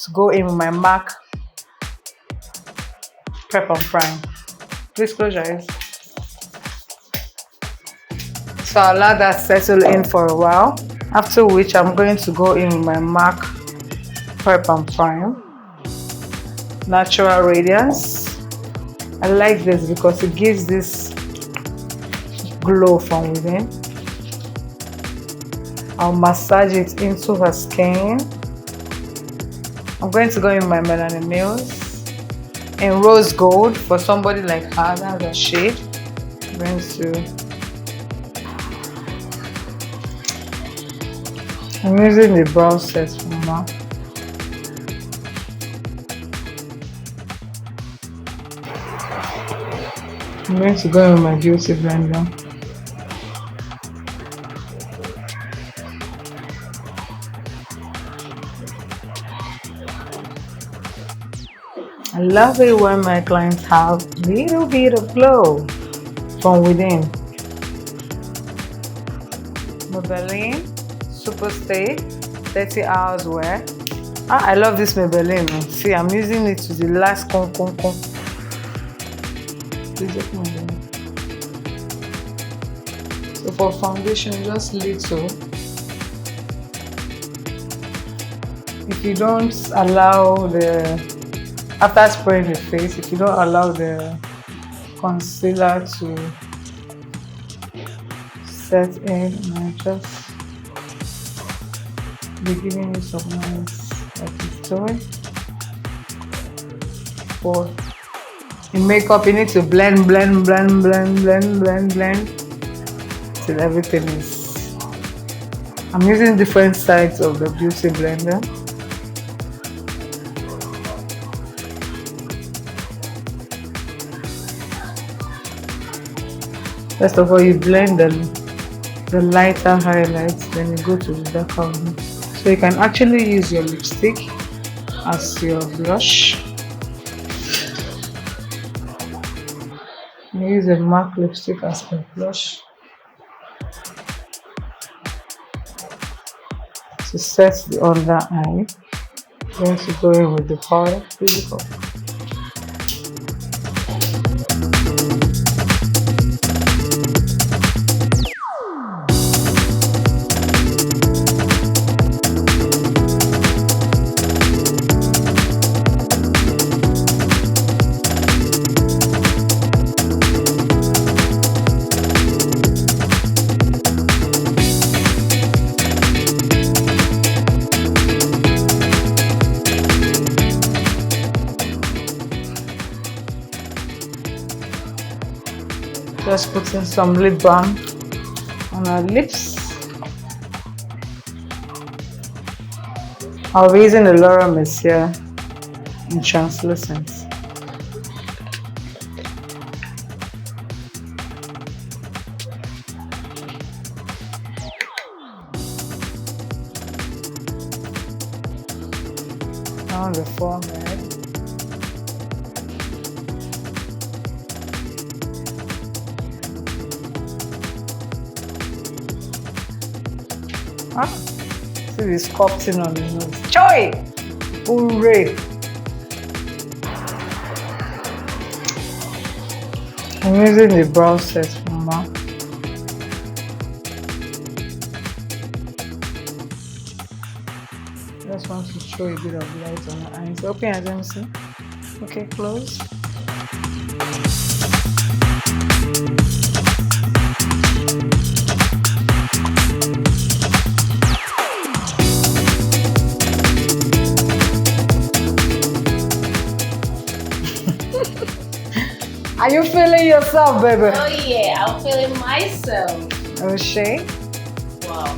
to go in with my MAC Prep and Prime. Please close your eyes. So I'll allow that settle in for a while, after which I'm going to go in with my MAC Prep and Prime Natural Radiance. I like this because it gives this glow from within. I'll massage it into her skin. I'm going to go in my melanin nails in rose gold for somebody like her. That's a shade. I'm going to. I'm using the brow set for now. I'm going to go in with my beauty blender. I love it when my clients have a little bit of glow from within. Maybelline Super Stay 30 hours wear. I love this Maybelline. See, I'm using it to the last con. Please open my bag. So for foundation, just little. If you don't allow after spraying the face, if you don't allow the concealer to set in, and just be giving you some nice like it's doing. For in makeup, you need to blend till everything is. I'm using different sides of the beauty blender. First of all, you blend the lighter highlights, then you go to the darker one. So you can actually use your lipstick as your blush. You use a MAC lipstick as a blush to set the under eye. I'm going to go in with the powder. Physical. Just putting some lip balm on our lips. I'll be using the Laura Mercier in translucent. On the forehead. See this sculpting on the nose. Joy! Hooray! I'm using the brow set from now. Just want to throw a bit of light on the eyes. Open your eyes, see? Okay, close. Are you feeling yourself, baby? Oh yeah, I'm feeling myself. Oh, Shay? Wow.